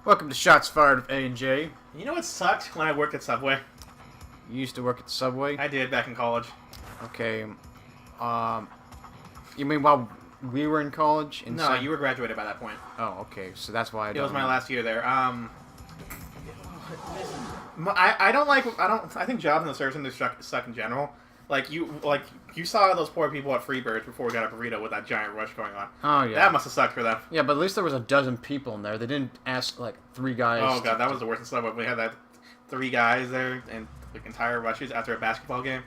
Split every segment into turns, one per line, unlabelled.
Welcome to Shots Fired with A&J.
You know what sucked when I worked at Subway?
You used to work at Subway?
I did back in college.
Okay. You mean while we were in college?
No, you were graduated by that point.
Oh, okay. So that's why
It was my last year there. I think jobs in the service industry suck in general. Like you saw those poor people at Freebirds before we got a burrito with that giant rush going on.
Oh yeah.
That must have sucked for them.
Yeah, but at least there was a dozen people in there. They didn't ask like 3 guys.
Oh god, that was the worst in Subway. We had that 3 guys there and like entire rushes after a basketball game.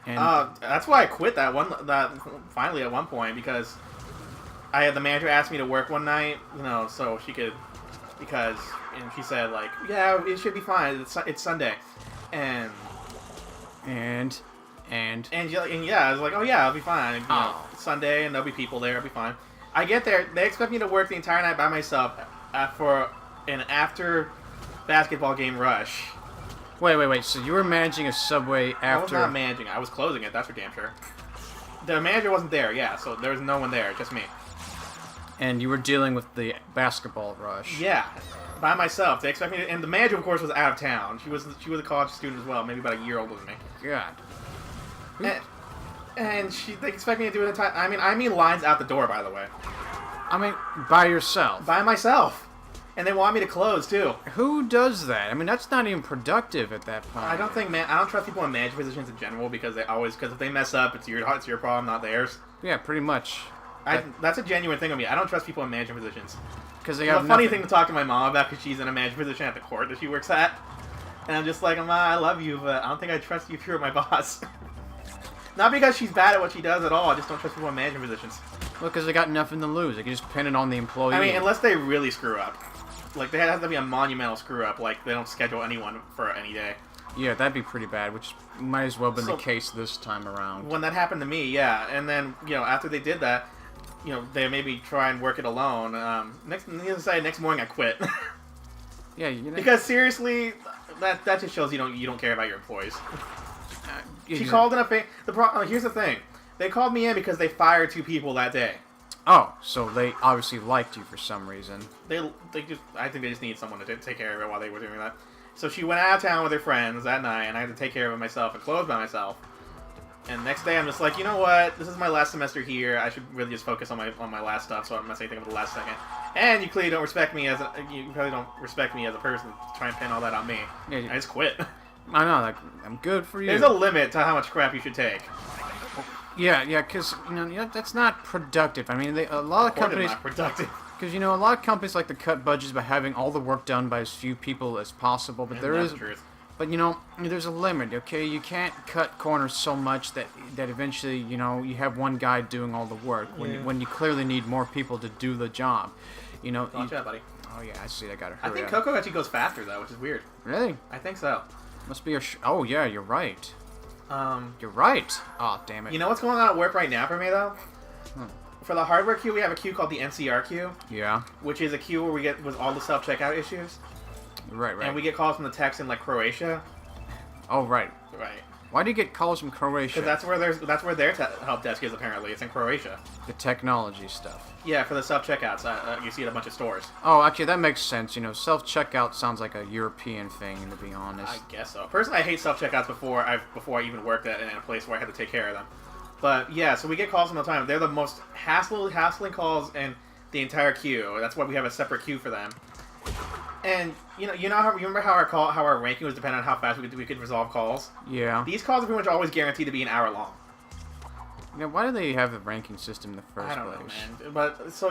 And that's why I quit that finally at one point because the manager asked me to work one night, so she could and she said like, yeah, it should be fine. It's Sunday, and yeah, I was like, oh yeah, I'll be fine. It's Sunday and there'll be people there. I'll be fine. I get there. They expect me to work the entire night by myself for an after basketball game rush.
Wait. So you were managing a Subway after?
I was not managing. I was closing it. That's for damn sure. The manager wasn't there. Yeah, so there was no one there, just me.
And you were dealing with the basketball rush.
Yeah, by myself. They expect me to, and the manager, of course, was out of town. She was a college student as well, maybe about a year older than me.
God.
And they expect me to do it in time. I mean lines out the door, by the way.
I mean, by yourself.
By myself. And they want me to close too.
Who does that? I mean, that's not even productive at that point.
I don't trust people in management positions in general because if they mess up, it's your problem, not theirs.
Yeah, pretty much.
That's a genuine thing of me. I don't trust people in management positions.
Because they
it's
have
a funny thing to talk to my mom about because she's in a management position at the court that she works at. And I'm just like, Ma, I love you, but I don't think I trust you if you're my boss. Not because she's bad at what she does at all. I just don't trust people in management positions.
Well, because they got nothing to lose. They can just pin it on the employee.
I mean, unless they really screw up. Like, they have to be a monumental screw up. Like, they don't schedule anyone for any day.
Yeah, that'd be pretty bad, which might as well have been the case this time around.
When that happened to me, yeah. And then, after they did that, they maybe try and work it alone. Next morning I quit.
Yeah,
because seriously, that just shows you don't care about your employees. She
Yeah.
called in a here's the thing. They called me in because they fired 2 people that day.
Oh, so they obviously liked you for some reason.
I think they just need someone to take care of it while they were doing that. So she went out of town with her friends that night, and I had to take care of it myself and close by myself. And next day I'm just like, you know what? This is my last semester here. I should really just focus on my last stuff, so I'm not saying anything about the last second. And you clearly don't respect me you probably don't respect me as a person to try and pin all that on me. Yeah, I just quit.
I know, like, I'm good for you.
There's a limit to how much crap you should take.
Yeah, because that's not productive. I mean, a lot of companies
not productive.
Because a lot of companies like to cut budgets by having all the work done by as few people as possible. But there's a limit. Okay, you can't cut corners so much that eventually you have one guy doing all the work when you clearly need more people to do the job.
Watch out, buddy.
Oh yeah, I see. I got to hurry.
I think Coco actually goes faster though, which is weird.
Really?
I think so.
Must be oh yeah, you're right. You're right. Oh, damn it.
You know what's going on at work right now for me, though? For the hardware queue, we have a queue called the NCR queue. Yeah. Which is a queue where we get with all the self-checkout issues.
Right.
And we get calls from the techs in, like, Croatia.
Oh, right.
Right.
Why do you get calls from Croatia?
Because that's where their help desk is, apparently. It's in Croatia.
The technology stuff.
Yeah, for the self-checkouts. You see it at a bunch of stores.
Oh, actually, that makes sense. Self-checkout sounds like a European thing, to be honest.
I guess so. Personally, I hate self-checkouts before I even worked in a place where I had to take care of them. But, yeah, so we get calls all the time. They're the most hassling calls in the entire queue. That's why we have a separate queue for them. And you remember how our ranking was dependent on how fast we could resolve calls? Yeah. These calls are pretty much always guaranteed to be an hour long.
Yeah, why do they have the ranking system in the first place?
I don't know, man. But so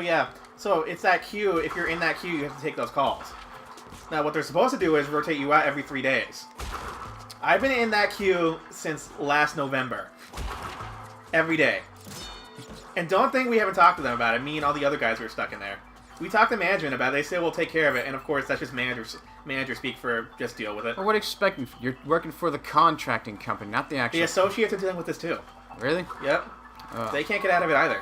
it's that queue. If you're in that queue, you have to take those calls. Now, what they're supposed to do is rotate you out every 3 days. I've been in that queue since last November. Every day. And don't think we haven't talked to them about it. Me and all the other guys who are stuck in there. We talked to management about it. They say we'll take care of it. And of course, that's just manager speak for just deal with it.
Well, what are you expecting? You're working for the contracting company, not the actual...
The associates are dealing with this too.
Really?
Yep. They can't get out of it either.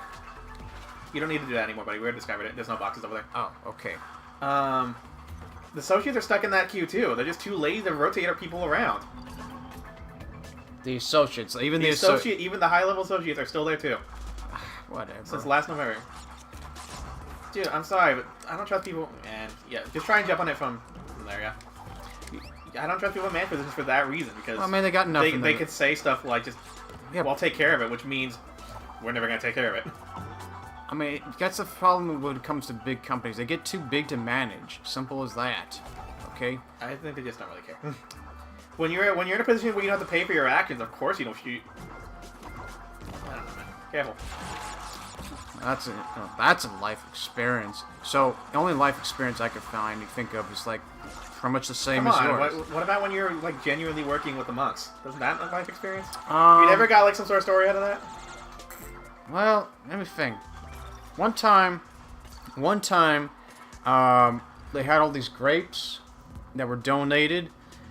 You don't need to do that anymore, buddy. We already discovered it. There's no boxes over there.
Oh, okay.
The associates are stuck in that queue too. They're just too lazy to rotate our people around.
The associates, even
the high-level associates are still there too.
Whatever.
Since last November. Dude, I'm sorry, but I don't trust people, and yeah, just try and jump on it from there, yeah. I don't trust people in man positions for that reason, because
well, I mean, they got enough.
They could say stuff like just,
yeah,
well, take care of it, which means we're never gonna take care of it.
I mean, that's the problem when it comes to big companies. They get too big to manage. Simple as that. Okay.
I think they just don't really care. When you're in a position where you don't have to pay for your actions, of course you don't shoot. I don't know, man. Careful.
That's a life experience. So the only life experience I could find, you think of, is like pretty much the same as yours.
What about when you're like genuinely working with the monks? Doesn't that look like life experience? You never got like some sort of story out of that?
Well, let me think. One time, they had all these grapes that were donated,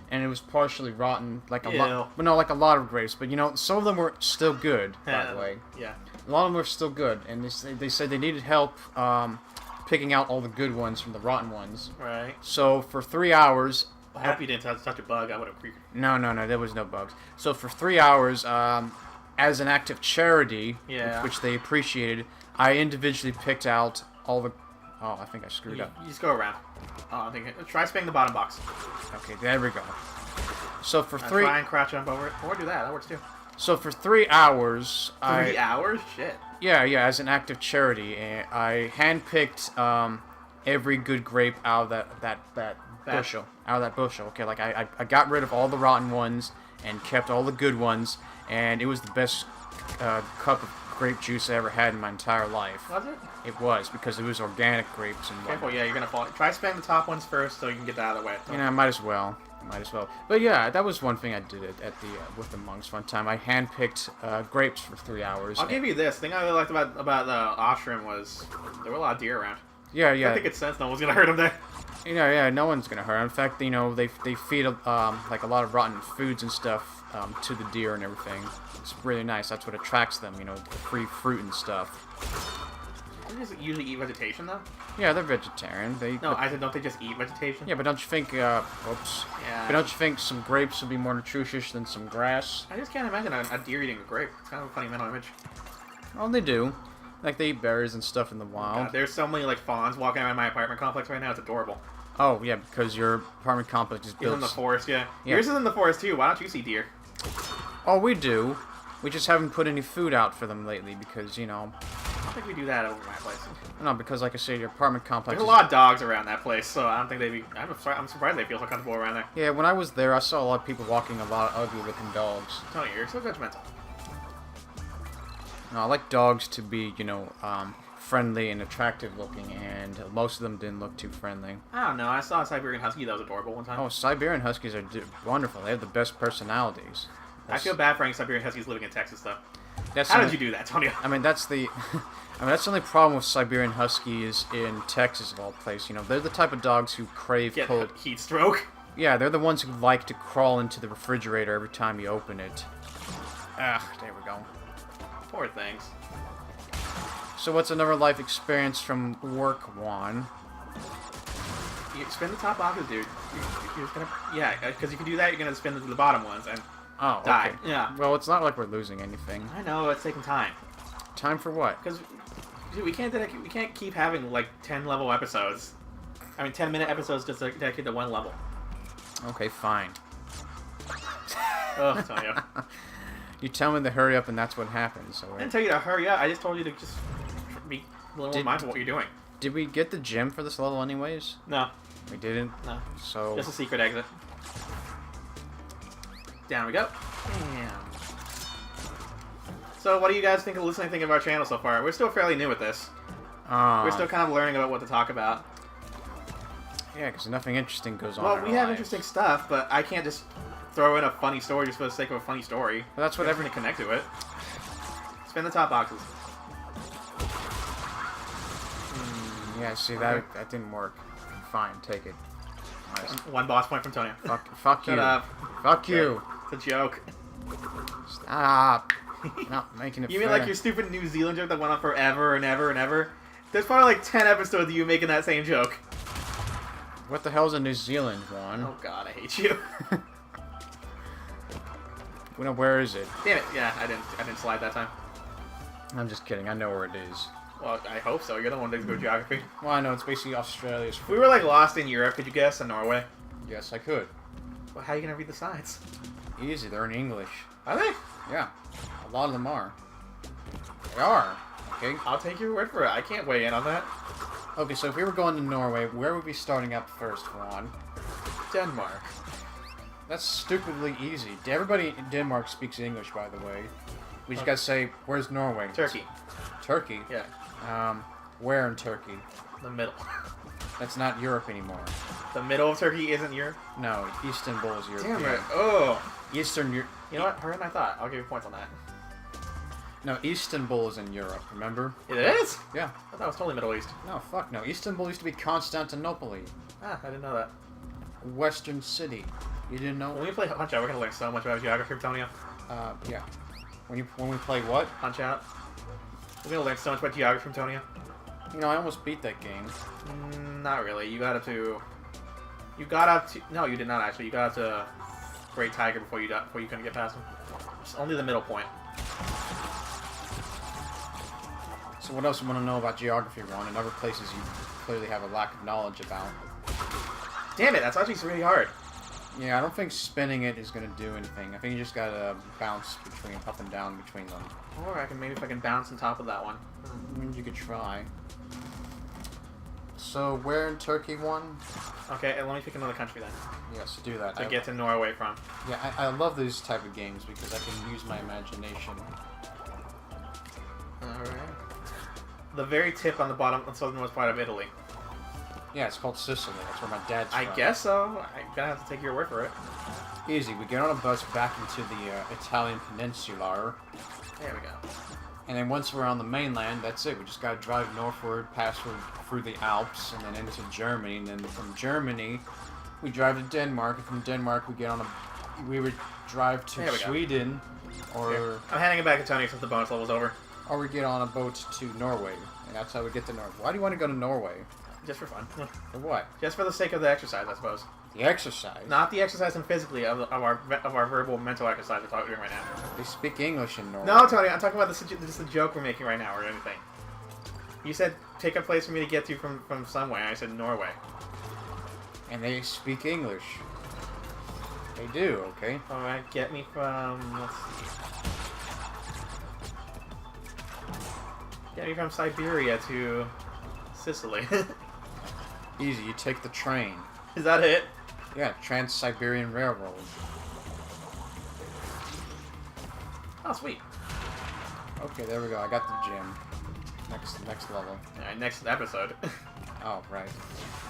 and it was partially rotten, like a lot. Well, no, like a lot of grapes. But you know, some of them were still good. By the way,
yeah,
a lot of them were still good, and they said they needed help picking out all the good ones from the rotten ones.
Right.
So for 3 hours.
I hope you didn't touch a bug. I would have.
No, there was no bugs. So for 3 hours, as an act of charity, which they appreciated, I individually picked out all the. Oh, I think I screwed up.
You just go around. Oh, I think try spinning the bottom box.
Okay, there we go. So for
try and crouch jump over it, or do that. That works too.
So for 3 hours,
3 hours? Shit.
Yeah, as an act of charity, I handpicked every good grape out of that bushel. Out of that bushel. Okay, like I got rid of all the rotten ones and kept all the good ones, and it was the best cup of grape juice I ever had in my entire life.
Was it?
It was, because it was organic grapes and
careful, yeah, you're gonna fall. Try spinning the top ones first so you can get that out of the way.
You know, I might as well. But yeah, that was one thing I did at the with the monks one time. I handpicked grapes for 3 hours.
I'll give you this. The thing I really liked about the ashram was there were a lot of deer around.
Yeah.
I think it's sense no one's gonna hurt them there.
Yeah, no one's gonna hurt them. In fact, you know, they feed like a lot of rotten foods and stuff to the deer and everything. It's really nice. That's what attracts them. You know, the free fruit and stuff.
They just usually eat vegetation, though?
Yeah, they're vegetarian.
I said, don't they just eat vegetation?
Yeah, but don't you think, oops. Yeah. But don't you think some grapes would be more nutritious than some grass?
I just can't imagine a deer eating a grape. It's kind of a funny mental image.
Oh, they do. Like, they eat berries and stuff in the wild.
God, there's so many, like, fawns walking around my apartment complex right now. It's adorable.
Oh, yeah, because your apartment complex is built...
It's in the forest, yeah. Yours is in the forest, too. Why don't you see deer?
Oh, we do. We just haven't put any food out for them lately because, you know...
I don't think we do that over my place.
No, because, like I said, your apartment complex...
There's a lot of dogs around that place, so I don't think they'd be... I'm surprised they feel so comfortable around there.
Yeah, when I was there, I saw a lot of people walking a lot of ugly-looking dogs.
Tony, you're so judgmental.
No, I like dogs to be, you know, friendly and attractive-looking, and most of them didn't look too friendly.
I don't know. I saw a Siberian Husky that was adorable one time.
Oh, Siberian Huskies are wonderful. They have the best personalities.
I feel bad for any Siberian Huskies living in Texas, though. How did you do that, Tony?
I mean, that's the only problem with Siberian Huskies in Texas, of all places. You know, they're the type of dogs who crave cold...
heat stroke?
Yeah, they're the ones who like to crawl into the refrigerator every time you open it. There we go.
Poor things.
So what's another life experience from work, Juan?
You spin the top boxes, dude. You're gonna... Yeah, because if you do that, you're going to spin the bottom ones and...
Oh,
die.
Okay.
Yeah.
Well, it's not like we're losing anything.
I know, it's taking time.
Time for what?
Because we can't keep having like 10-level episodes. I mean, 10-minute episodes just dedicated to one level.
Okay, fine.
Oh, tell you.
You tell me to hurry up, and that's what happens. So
I didn't tell you to hurry up. I just told you to just be a little more mindful of what you're doing.
Did we get the gem for this level, anyways?
No.
We didn't.
No.
So
just a secret exit. Down we go. Damn. So, what do you guys think of our channel so far? We're still fairly new at this. We're still kind of learning about what to talk about.
Yeah, because nothing interesting goes on.
Well, we have interesting stuff, but I can't just throw in a funny story just for the sake of a funny story.
Well, that's what
everyone connect to it. Spin the top boxes.
Yeah, see that didn't work. Fine, take it.
Nice. One boss point from Tony.
Fuck you.
Shut up.
Fuck you.
It's a joke.
Stop. Not making it
You
fair.
mean like your stupid New Zealand joke that went on forever and ever and ever? There's probably like 10 episodes of you making that same joke.
What the hell's in New Zealand, Juan?
Oh god, I hate you.
Where is it?
Damn it! Yeah, I didn't slide that time.
I'm just kidding. I know where it is.
Well, I hope so. You're the one that's good at geography.
Well, I know it's basically Australia's.
If we were like lost in Europe, could you guess in Norway?
Yes, I could.
Well, how are you gonna read the signs?
Easy. They're in English.
Are they?
Yeah, a lot of them are. They are. Okay.
I'll take your word for it. I can't weigh in on that.
Okay, so if we were going to Norway, where would we be starting up first, Juan?
Denmark.
That's stupidly easy. Everybody in Denmark speaks English, by the way. We just gotta say, where's Norway?
Turkey.
Turkey?
Yeah.
Where in Turkey?
The middle.
That's not Europe anymore.
The middle of Turkey isn't Europe?
No, Istanbul is Europe.
Damn it. Oh.
Eastern Europe.
You know what? Harder than I thought. I'll give you points on that.
No, Istanbul is in Europe, remember?
It is?
Yeah.
I thought it was totally Middle East.
No, fuck no. Istanbul used to be Constantinople.
Ah, I didn't know that.
Western city. You didn't know?
When we play Punch Out, we're gonna learn so much about geography, Antonio.
Yeah. When we play what?
Punch Out. We're gonna learn so much about geography, Antonio.
You know, I almost beat that game.
Not really. You got up to. No, you did not actually. You got up to Great Tiger before you couldn't get past him. It's only the middle point.
So what else you want to know about geography, Ron, and other places you clearly have a lack of knowledge about?
Damn it, that's actually really hard.
Yeah, I don't think spinning it is going to do anything. I think you just got to bounce up and down between them.
Or I can maybe if I can bounce on top of that one.
I mean, you could try. So, where in Turkey, one?
Okay, and let me pick another country then.
Yes, do that.
To get to Norway from.
Yeah, I love these type of games because I can use my imagination.
Alright. The very tip on the bottom, the southernmost part of Italy.
Yeah, it's called Sicily. That's where my dad's
I
from.
guess so. I'm gonna have to take your word for it.
Easy. We get on a bus back into the Italian peninsula.
There we go.
And then once we're on the mainland, that's it. We just gotta drive northward, pass through the Alps, and then into Germany. And then from Germany, we drive to Denmark. And from Denmark, we would drive to Sweden, or
here. I'm handing it back to Tony since the bonus level's over.
Or we get on a boat to Norway, and that's how we get to Norway. Why do you want to go to Norway?
Just for fun.
For what?
Just for the sake of the exercise, I suppose.
The exercise?
Not the exercise and physically of our verbal mental exercise we're doing right now.
They speak English in Norway.
No, Tony, I'm talking about this the joke we're making right now or anything. You said pick a place for me to get to from somewhere, and I said Norway.
And they speak English. They do, okay?
Alright, get me from... Let's see. Get me from Siberia to Sicily.
Easy, you take the train.
Is that it?
Yeah, Trans-Siberian Railroad.
Oh, sweet.
Okay, there we go. I got the gym. Next level.
Alright, next episode.
Oh, right.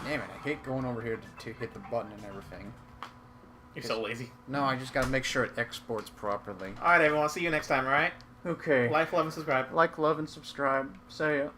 Damn it, I hate going over here to hit the button and everything.
You're so lazy.
No, I just gotta make sure it exports properly.
Alright, everyone. See you next time, alright?
Okay.
Like, love, and subscribe.
Like, love, and subscribe. See ya.